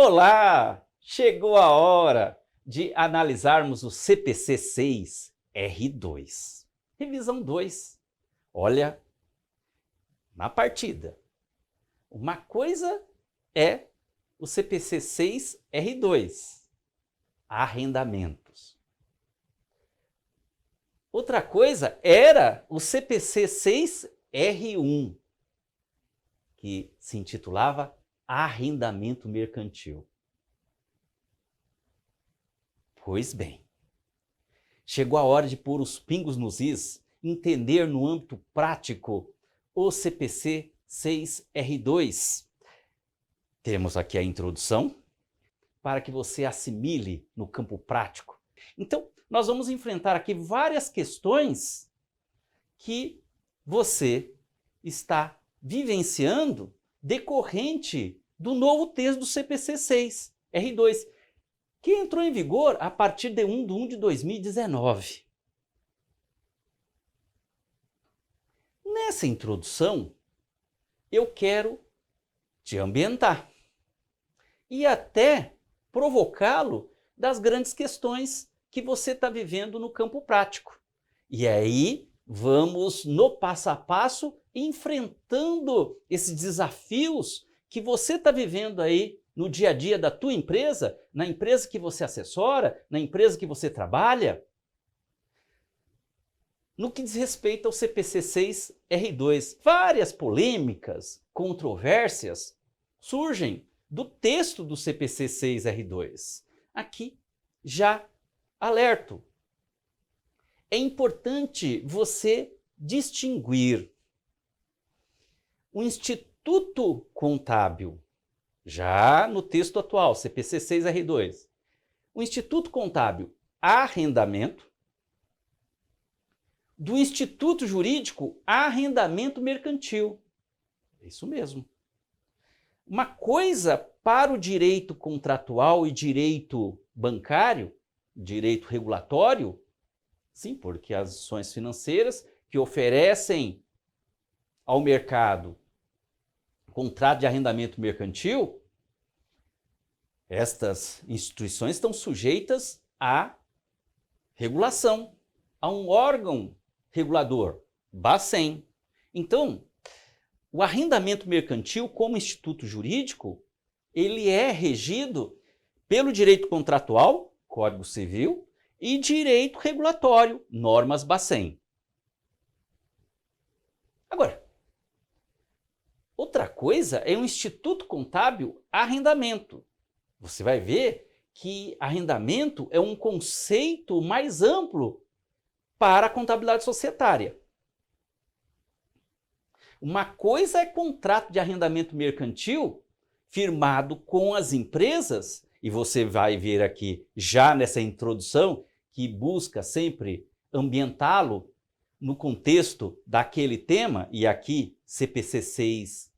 Olá! Chegou a hora de analisarmos o CPC 6 R2. Revisão 2. Olha, na partida. Uma coisa é o CPC 6 R2, arrendamentos. Outra coisa era o CPC 6 R1, que se intitulava Arrendamento Mercantil. Pois bem, chegou a hora de pôr os pingos nos is, entender no âmbito prático o CPC 6 R2. Temos aqui a introdução para que você assimile no campo prático. Então, nós vamos enfrentar aqui várias questões que você está vivenciando decorrente do novo texto do CPC 6 R2, que entrou em vigor a partir de 1 de 2019. Nessa introdução, eu quero te ambientar e até provocá-lo das grandes questões que você está vivendo no campo prático. E aí, vamos no passo a passo enfrentando esses desafios que você está vivendo aí no dia a dia da tua empresa, na empresa que você assessora, na empresa que você trabalha. No que diz respeito ao CPC 6 R2, várias polêmicas, controvérsias surgem do texto do CPC 6 R2. Aqui já alerto. É importante você distinguir o Instituto Contábil, já no texto atual, CPC 6 R2, o Instituto Contábil Arrendamento, do Instituto Jurídico Arrendamento Mercantil. É isso mesmo. Uma coisa para o direito contratual e direito bancário, direito regulatório, sim, porque as instituições financeiras que oferecem ao mercado contrato de arrendamento mercantil, estas instituições estão sujeitas à regulação, a um órgão regulador, Bacen. Então, o arrendamento mercantil como instituto jurídico, ele é regido pelo direito contratual, Código Civil, e direito regulatório, normas Bacen. Agora, outra coisa é um Instituto Contábil Arrendamento. Você vai ver que arrendamento é um conceito mais amplo para a contabilidade societária. Uma coisa é contrato de arrendamento mercantil firmado com as empresas, e você vai ver aqui já nessa introdução que busca sempre ambientá-lo no contexto daquele tema, e aqui CPC 6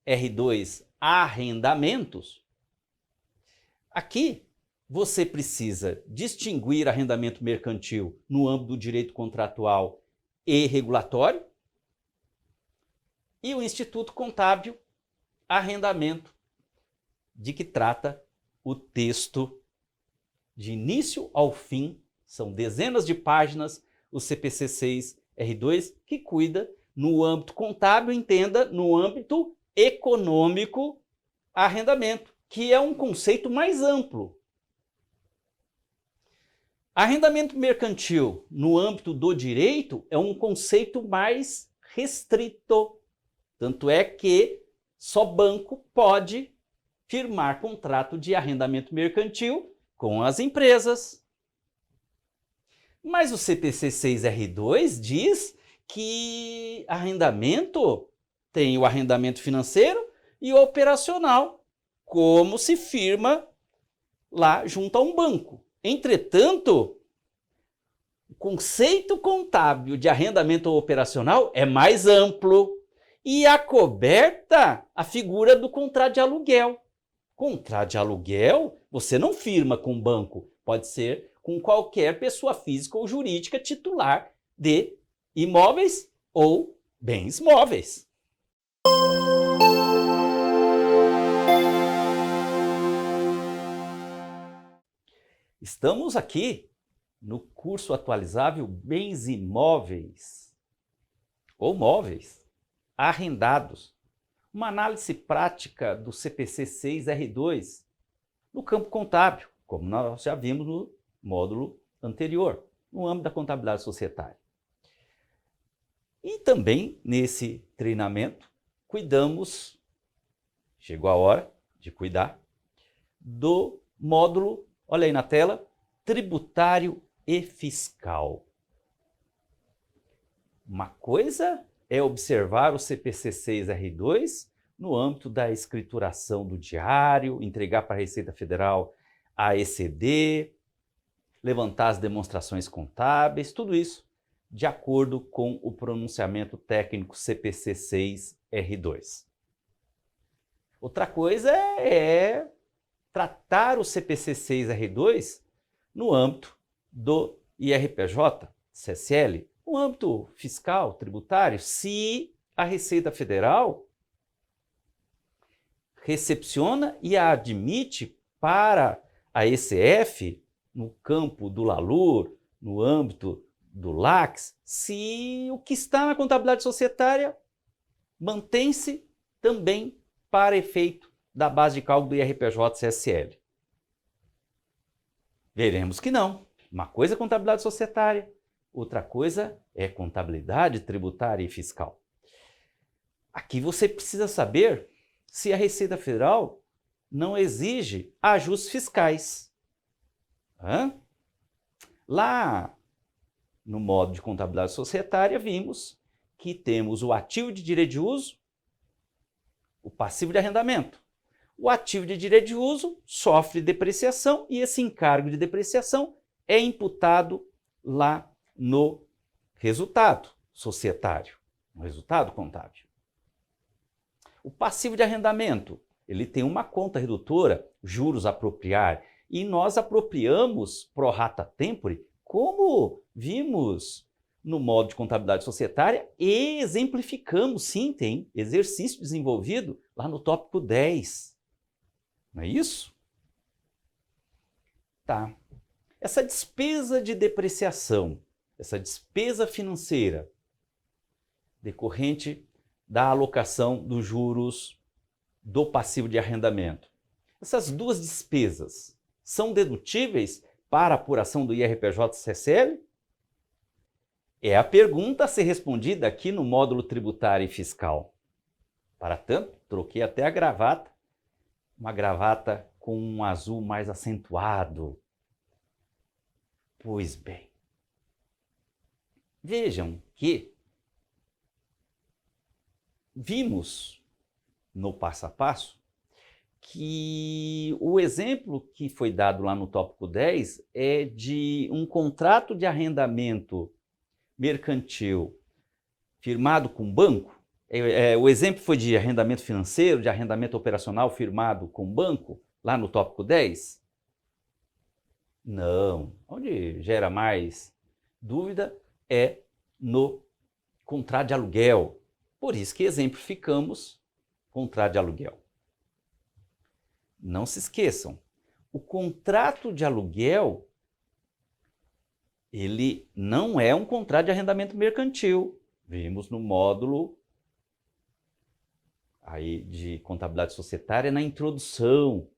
R2 arrendamentos. Aqui você precisa distinguir arrendamento mercantil no âmbito do direito contratual e regulatório e o Instituto Contábil Arrendamento, de que trata o texto de início ao fim, são dezenas de páginas, o CPC 6 R2, que cuida no âmbito contábil, entenda, no âmbito econômico, arrendamento, que é um conceito mais amplo. Arrendamento mercantil no âmbito do direito é um conceito mais restrito. Tanto é que só banco pode firmar contrato de arrendamento mercantil com as empresas. Mas o CPC 6 R2 diz que arrendamento tem o arrendamento financeiro e o operacional, como se firma lá junto a um banco. Entretanto, o conceito contábil de arrendamento operacional é mais amplo e acoberta a figura do contrato de aluguel. Contrato de aluguel você não firma com banco, pode ser com qualquer pessoa física ou jurídica titular de imóveis ou bens móveis. Estamos aqui no curso atualizável Bens Imóveis ou Móveis Arrendados. Uma análise prática do CPC 6R2 no campo contábil, como nós já vimos no módulo anterior, no âmbito da contabilidade societária. E também, nesse treinamento, chegou a hora de cuidar, do módulo, olha aí na tela, tributário e fiscal. Uma coisa é observar o CPC 6R2 no âmbito da escrituração do diário, entregar para a Receita Federal a ECD, levantar as demonstrações contábeis, tudo isso de acordo com o pronunciamento técnico CPC 6R2. Outra coisa é tratar o CPC 6R2 no âmbito do IRPJ, CSL, no âmbito fiscal, tributário, se a Receita Federal recepciona e a admite para a ECF, no campo do LALUR, no âmbito do LACS, se o que está na contabilidade societária mantém-se também para efeito da base de cálculo do IRPJ-CSL. Veremos que não. Uma coisa é contabilidade societária, outra coisa é contabilidade tributária e fiscal. Aqui você precisa saber se a Receita Federal não exige ajustes fiscais. Lá no módulo de contabilidade societária, vimos que temos o ativo de direito de uso, o passivo de arrendamento. O ativo de direito de uso sofre depreciação e esse encargo de depreciação é imputado lá no resultado societário, no resultado contábil. O passivo de arrendamento, ele tem uma conta redutora, juros apropriar, e nós apropriamos pro rata tempore, como vimos no módulo de contabilidade societária e exemplificamos, sim, tem exercício desenvolvido lá no tópico 10. Não é isso? Tá. Essa despesa de depreciação, essa despesa financeira decorrente da alocação dos juros do passivo de arrendamento. Essas duas despesas são dedutíveis para a apuração do IRPJ-CSL? É a pergunta a ser respondida aqui no módulo tributário e fiscal. Para tanto, troquei até a gravata, uma gravata com um azul mais acentuado. Pois bem, vejam que vimos no passo a passo que o exemplo que foi dado lá no tópico 10 é de um contrato de arrendamento mercantil firmado com banco. O exemplo foi de arrendamento financeiro, de arrendamento operacional firmado com banco, lá no tópico 10? Não. Onde gera mais dúvida é no contrato de aluguel. Por isso que exemplificamos contrato de aluguel. Não se esqueçam, o contrato de aluguel, ele não é um contrato de arrendamento mercantil. Vimos no módulo aí de contabilidade societária na introdução.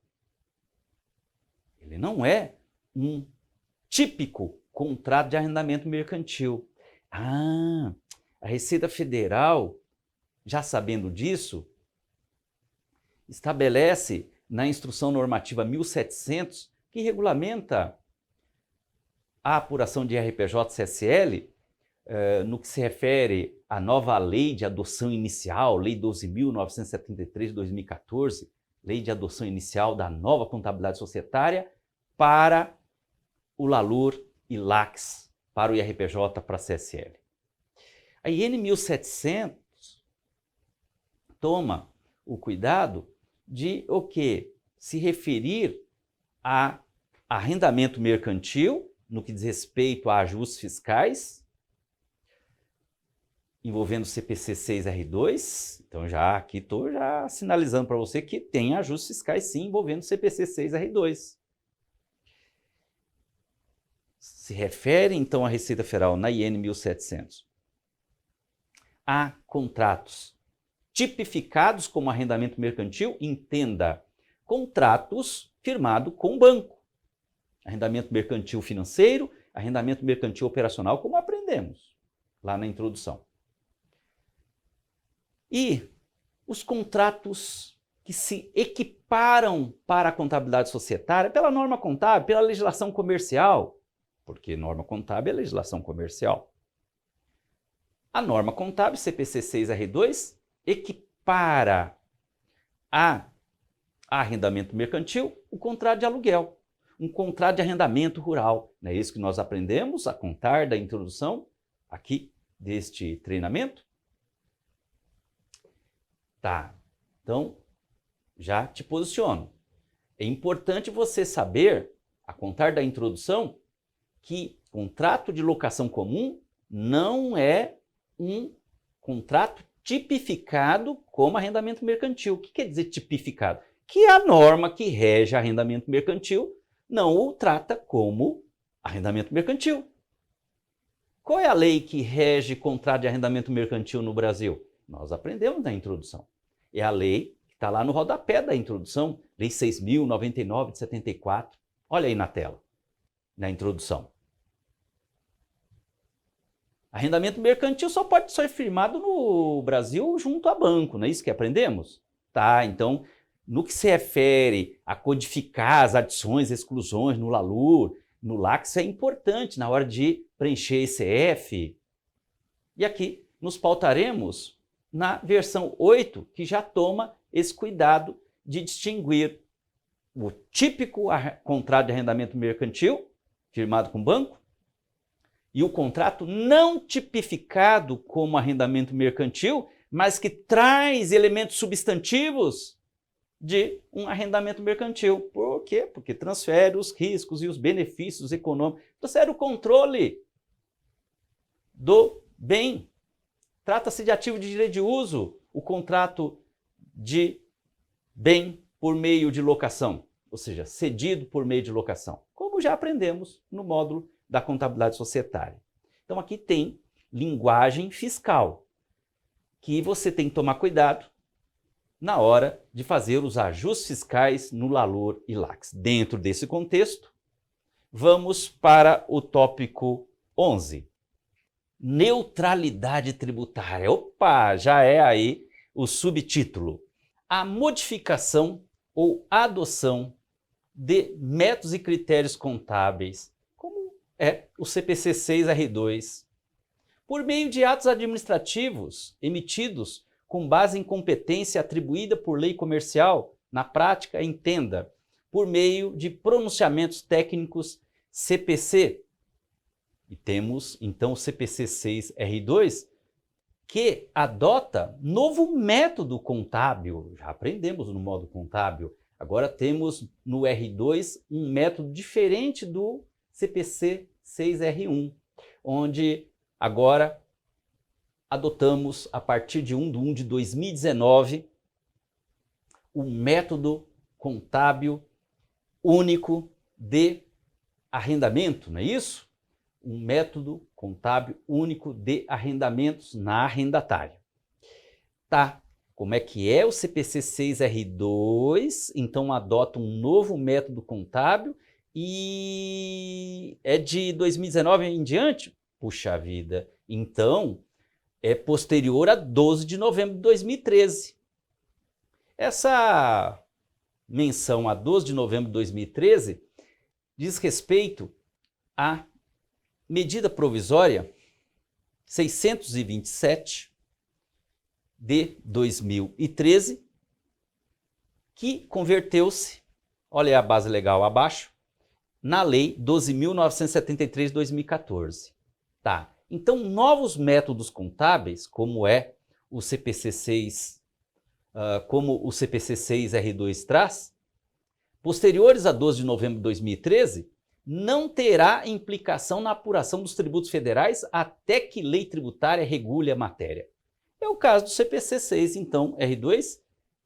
Ele não é um típico contrato de arrendamento mercantil. A Receita Federal, já sabendo disso, estabelece na Instrução Normativa 1700, que regulamenta a apuração de IRPJ-CSL, no que se refere à nova lei de adoção inicial, Lei 12.973 de 2014, Lei de adoção inicial da nova contabilidade societária para o LALUR e LACS, para o IRPJ, para a CSL. A IN 1700 toma o cuidado de o quê? Se referir a arrendamento mercantil, no que diz respeito a ajustes fiscais, envolvendo o CPC 6R2. Então, aqui estou já sinalizando para você que tem ajustes fiscais, sim, envolvendo o CPC 6R2. se refere, então, à Receita Federal na IN 1700, a contratos tipificados como arrendamento mercantil, entenda, contratos firmados com banco. Arrendamento mercantil financeiro, arrendamento mercantil operacional, como aprendemos lá na introdução. E os contratos que se equiparam para a contabilidade societária pela norma contábil, pela legislação comercial, porque norma contábil é legislação comercial. A norma contábil, CPC 6R2, equipara a arrendamento mercantil o contrato de aluguel, um contrato de arrendamento rural. Não é isso que nós aprendemos a contar da introdução aqui deste treinamento? Tá, então já te posiciono. É importante você saber, a contar da introdução, que contrato de locação comum não é um contrato tipificado como arrendamento mercantil. O que quer dizer tipificado? Que a norma que rege arrendamento mercantil não o trata como arrendamento mercantil. Qual é a lei que rege contrato de arrendamento mercantil no Brasil? Nós aprendemos na introdução. É a lei que está lá no rodapé da introdução, Lei 6.099 de 74. Olha aí na tela, na introdução. Arrendamento mercantil só pode ser firmado no Brasil junto a banco, não é isso que aprendemos? Tá, então, no que se refere a codificar as adições, exclusões no LALUR, no LAC, isso é importante na hora de preencher ECF. E aqui nos pautaremos na versão 8, que já toma esse cuidado de distinguir o típico contrato de arrendamento mercantil, firmado com banco, e o contrato não tipificado como arrendamento mercantil, mas que traz elementos substantivos de um arrendamento mercantil. Por quê? Porque transfere os riscos e os benefícios econômicos, transfere o controle do bem. Trata-se de ativo de direito de uso, o contrato de bem por meio de locação, ou seja, cedido por meio de locação, como já aprendemos no módulo da contabilidade societária. Então aqui tem linguagem fiscal, que você tem que tomar cuidado na hora de fazer os ajustes fiscais no LALUR e LACS. Dentro desse contexto, vamos para o tópico 11. Neutralidade tributária. Opa, já é aí o subtítulo. A modificação ou adoção de métodos e critérios contábeis, como é o CPC 6R2, por meio de atos administrativos emitidos com base em competência atribuída por lei comercial, na prática, entenda, por meio de pronunciamentos técnicos CPC. E temos, então, o CPC 6R2, que adota novo método contábil. Já aprendemos no módulo contábil. Agora temos no R2 um método diferente do CPC 6R1, onde agora adotamos, a partir de 1 de 2019, o método contábil único de arrendamento, não é isso? Um método contábil único de arrendamentos na arrendatária. Tá, como é que é o CPC 6R2? Então adota um novo método contábil e é de 2019 em diante? Puxa vida, então é posterior a 12 de novembro de 2013. Essa menção a 12 de novembro de 2013 diz respeito à medida provisória 627 de 2013, que converteu-se, olha aí a base legal abaixo, na Lei 12.973 de 2014. Tá. Então, novos métodos contábeis, como é o CPC 6, como o CPC 6R2 traz, posteriores a 12 de novembro de 2013, não terá implicação na apuração dos tributos federais até que lei tributária regule a matéria. É o caso do CPC 6, então, R2,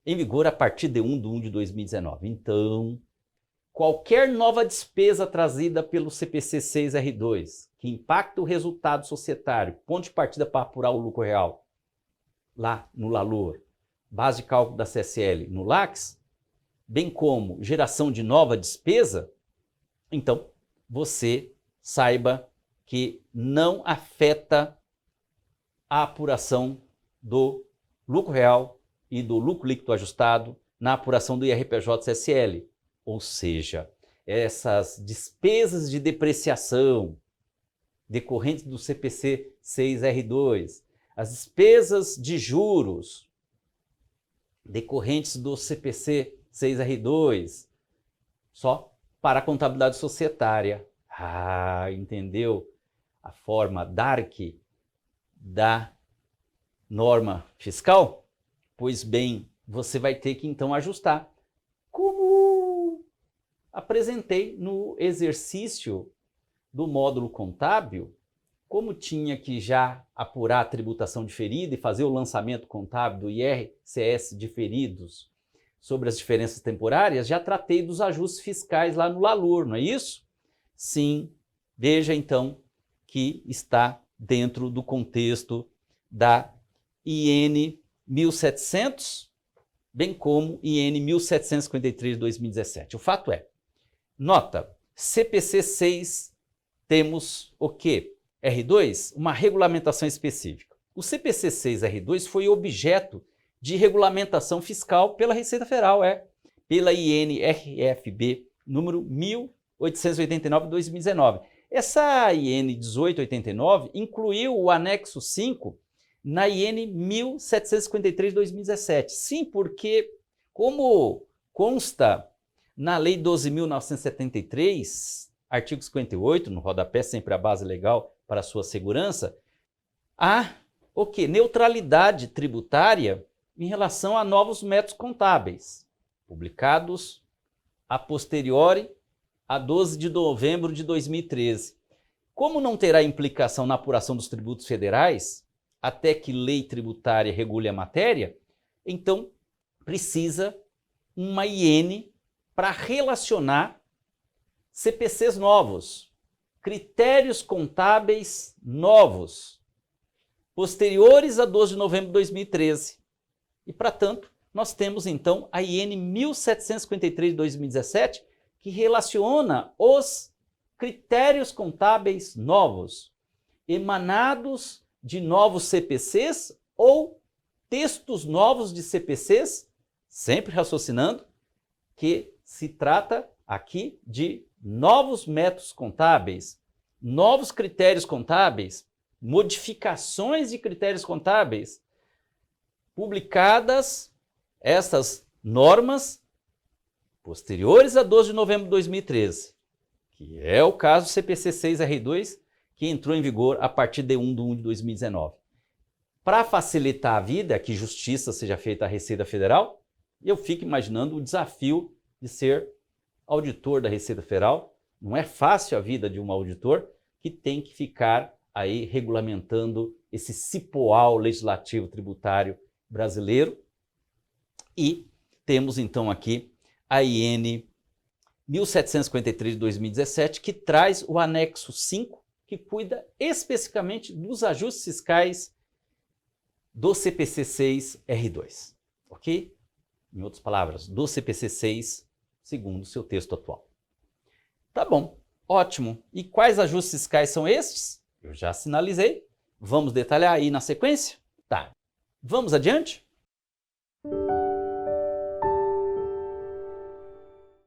em vigor a partir de 1 de 2019. Então, qualquer nova despesa trazida pelo CPC 6R2, que impacta o resultado societário, ponto de partida para apurar o lucro real, lá no LALOR, base de cálculo da CSL no LACS, bem como geração de nova despesa, então você saiba que não afeta a apuração do lucro real e do lucro líquido ajustado na apuração do IRPJ-CSL. Ou seja, essas despesas de depreciação decorrentes do CPC 6R2, as despesas de juros decorrentes do CPC 6R2, só para a contabilidade societária. Ah, entendeu? A forma dark da norma fiscal? Pois bem, você vai ter que então ajustar. Como apresentei no exercício do módulo contábil, como tinha que já apurar a tributação diferida e fazer o lançamento contábil do IRCS diferidos sobre as diferenças temporárias, já tratei dos ajustes fiscais lá no LALOR, não é isso? Sim, veja então que está dentro do contexto da IN 1700, bem como IN 1753 de 2017. O fato é, nota, CPC 6 temos o quê? R2, uma regulamentação específica. O CPC 6 R2 foi objeto de regulamentação fiscal pela Receita Federal, pela IN-RFB número 1889 de 2019. Essa IN 1889 incluiu o anexo 5 na IN 1753 de 2017. Sim, porque como consta na Lei 12.973, artigo 58, no rodapé, sempre a base legal para a sua segurança, há o quê? Neutralidade tributária em relação a novos métodos contábeis, publicados a posteriori a 12 de novembro de 2013. Como não terá implicação na apuração dos tributos federais, até que lei tributária regule a matéria, então precisa uma IN para relacionar CPCs novos, critérios contábeis novos, posteriores a 12 de novembro de 2013. E, para tanto, nós temos então a IN 1753 de 2017, que relaciona os critérios contábeis novos, emanados de novos CPCs ou textos novos de CPCs, sempre raciocinando que se trata aqui de novos métodos contábeis, novos critérios contábeis, modificações de critérios contábeis, publicadas essas normas posteriores a 12 de novembro de 2013, que é o caso do CPC 6R2, que entrou em vigor a partir de 1 de 1 de 2019. Para facilitar a vida, que justiça seja feita à Receita Federal, eu fico imaginando o desafio de ser auditor da Receita Federal. Não é fácil a vida de um auditor que tem que ficar aí regulamentando esse cipoal legislativo tributário brasileiro. E temos então aqui a IN 1753 de 2017, que traz o anexo 5, que cuida especificamente dos ajustes fiscais do CPC 6 R2, ok? Em outras palavras, do CPC 6, segundo o seu texto atual. Tá bom, ótimo. E quais ajustes fiscais são estes? Eu já sinalizei. Vamos detalhar aí na sequência? Tá. Vamos adiante?